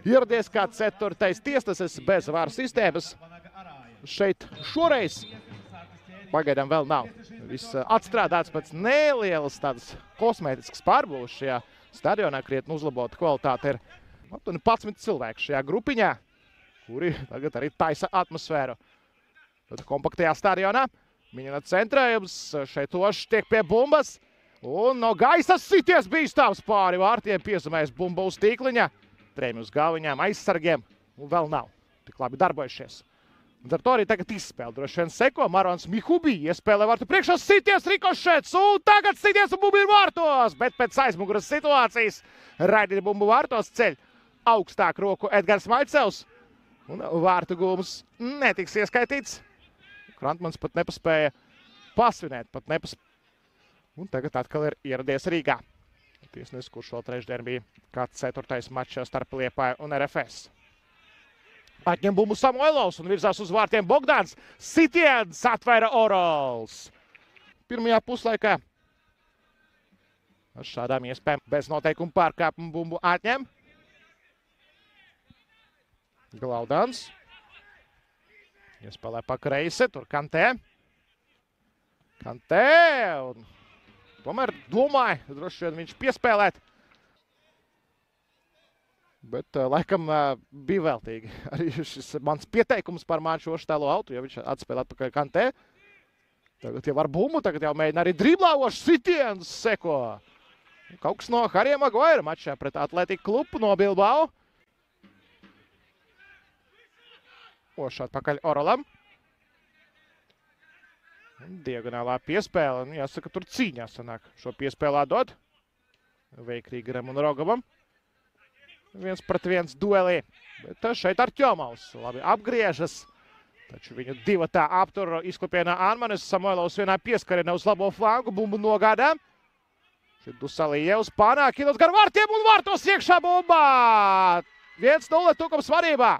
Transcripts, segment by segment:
ieradies kā 4. tiesnesis bez VAR sistēmas. Šeit šoreiz pagaidām vēl nav. Viss atstrādāts pēc nelielas tādas kosmētiskas pārbūves šajā stadionā, krietni uzlabota kvalitāte ir. Aptuveni 11 cilvēki šajā grupiņā, kuri tagad arī taisa atmosfēru. Tad kompaktajā stadionā Miņina centrējums, šeit Ošs tiek pie bumbas. Un no gaisa sities bīstāms pāri vārtiem, piezemējas bumba uz tīkliņa. Trēmi uz galviņām, aizsargiem, un vēl nav tik labi darbojušies. Un ar to arī tagad izspēle droši vien seko. Marons Mihubī iespēlē vārtu priekšā, sities rikošets, un tagad sities un bumba ir vārtos. Bet pēc aizmuguras situācijas Raidina bumbu vārtos ceļ augstāk roku Edgars Maļcevs. Un vārtu gūmus netiks ieskaitīts. Krantmans pat nepaspēja pasvinēt, Un tagad atkal ir ieradies Rīgā. Tiesnesis, kurš vēl trešdien bija kāds 4. mačs starp Liepāju un RFS. Atņem bumbu Samoilovs un virzās uz vārtiem Bogdans. Sitiens atvēra Orols. Pirmajā puslaikā ar šādām iespējām bez noteikumu pārkāpumu bumbu atņem. Glaudans. Iespēlē pa kreisi, tur Kantē. Un tomēr domāju, droši vien viņš piespēlēt. Bet laikam bija veltīgi arī šis mans pieteikums par Māņšu Oštēlo autu, jo viņš atspēlē atpakaļ Kantē. Tagad jau ar bumbu, tagad jau mēģina arī driblāvošs sitiens seko. Kaut kas no Harija Maguire mačā pret Atletiku klubu no Bilbao. Ošs atpakaļ Orolam. Diagonālā piespēle, jāsaka, tur cīņā sanāk šo piespēlā dod. Veikrīgaram un Rogavam. 1-1 duelī. Bet šeit Artjomovs labi apgriežas. Taču viņu divatā aptur izklipienā Anmanis. Samoilovs vienā pieskarienā uz labo flangu, bumbu nogādā. Šeit Dusalijevs panāk, iedod gar vārtiem un vārtos iekšā bumbā. 1-0 Tukums vadībā.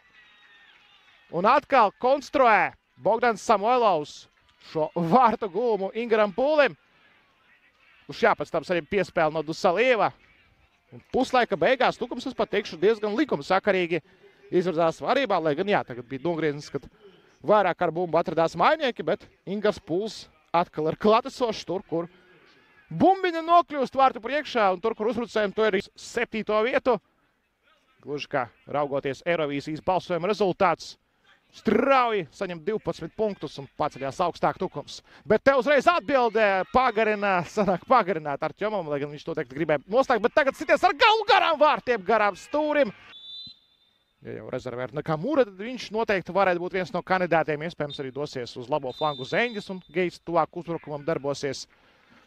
Un atkal konstruē Bogdans Samoilovs šo vārtu gūmu Ingaram Pūlim. Kurš jāpēc arī piespēle no Dusalieva. Un puslaika beigās Tukums, es pat teikšu, diezgan likumsakarīgi izvirzās varībā, lai gan jā, tagad bija nogrieznis, kad vairāk ar bumbu atradās mainieki, bet Ingars Pūls atkal ir klātesošs tur, kur bumbiņa nokļūst vārtu priekšā, un tur, kur uzbrucējiem to ir 7. vietu. Gluži kā raugoties Eirovīzijas balsojuma rezultāts. Strauji saņem 12 punktus un paceļās augstāk Tukums. Bet te uzreiz atbildē sanāk pagarināt Artjomam, lai gan viņš to teikt gribēja noslēgt, bet tagad sities ar galu garām vārtiem, garām stūrim. Ja jau rezervē Nakamura, tad viņš noteikti varētu būt viens no kandidātiem, iespējams arī dosies uz labo flangu Zeņģis un Gejs tuvāk uzbrukumam darbosies.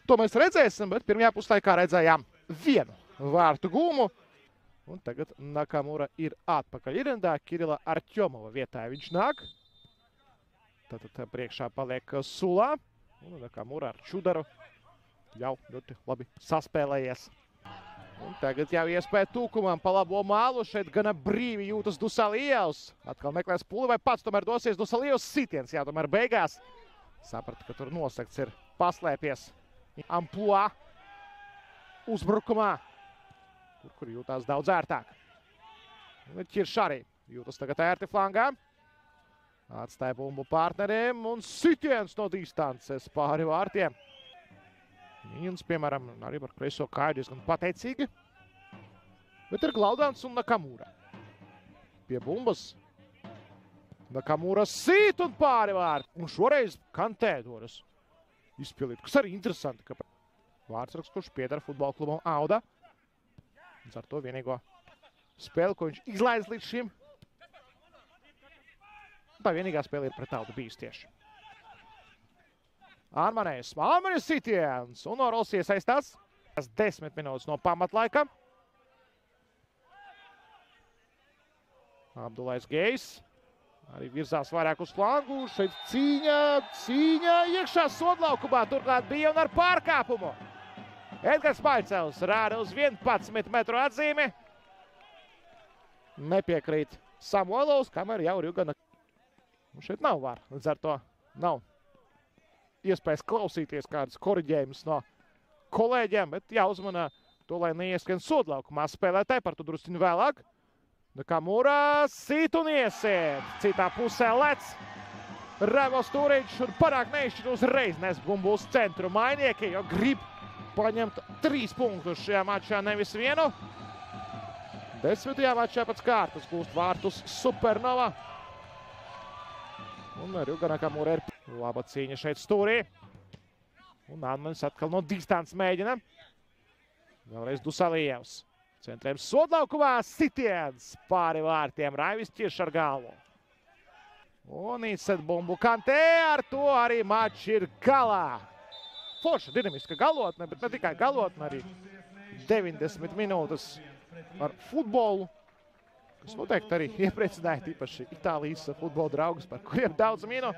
To mēs redzēsim, bet pirmajā puslaikā redzējām vienu vārtu gūmu. Un tagad Nakamura ir atpakaļ ierindā, Kirila Artjomova vietā viņš nāk. Tātad priekšā paliek Sulā. Un Nakamura ar Čudaru jau ļoti labi saspēlējies. Un tagad jau iespēja Tukumam pa labo mālu. Šeit gana brīvi jūtas Dusalijevs. Atkal meklēs Puli vai pats tomēr dosies Dusalijevs sitiens. Jā, tomēr beigās saprata, ka tur nosakts ir paslēpies amplua uzbrukumā. Tur, kur jūtās daudz ērtāk. Kiršs arī jūtas tagad ērti flangā. Atstāja bumbu partneriem un sitiens no distances pāri vārtiem. Miņins, piemēram, arī par kreiso kāju diezgan pateicīgi. Bet ir Glaudans un Nakamura. Pie bumbas. Nakamura sit un pāri vārti. Un šoreiz Kantē dodas izpildīt. Kas arī interesanti, ka vārdsargs, kurš piedara futbola klubam Auda. Un ar to vienīgo spēli, ko viņš izlaidz līdz šim. Tā vienīgā spēle ir pret Audu bijis tieši. Armanis sitiens un Orols iesaistās. 10 minūtes no pamatlaika. Abdulais Gejs arī virzās vairāk uz flangu. Šeit cīņa iekšā sodlaukumā. Turklāt bija un ar pārkāpumu. Edgars Maļcevs rāda uz 11 metru atzīmi. Nepiekrīt Samoilovs, kamēr jau ir gana. Šeit nav var, līdz ar to nav iespējas klausīties kādus koriģējumus no kolēģiem, bet jāuzmanā to, lai neieskrien sodlaukumā spēlētāji, par to drusciņu vēlāk. Nakamura sit un iesiet. Citā pusē lec. Revels Turiņš un parāk neizšķir uzreiz nes bumbu uz centru mainieki, jo grib paņemt 3 punktus šajā mačā, nevis vienu. 10. mačā pēc kārtas gūst vārtus Supernova. Un Rjuga Nakamura ir laba cīņa šeit stūrī. Un Anmanis atkal no distances mēģina. Vēlreiz Dusalijevs. Centriem sodlaukumā sitiens pāri vārtiem. Raivis ķirš ar galvu. Un izset bumbu Kantē, ar to arī mačs ir galā. Forša, dinamiska galotne, bet ne tikai galotne, arī 90 minūtes ar futbolu, kas noteikti arī iepriecināja tīpaši Itālijas futbola draugus, par kuriem daudz minu.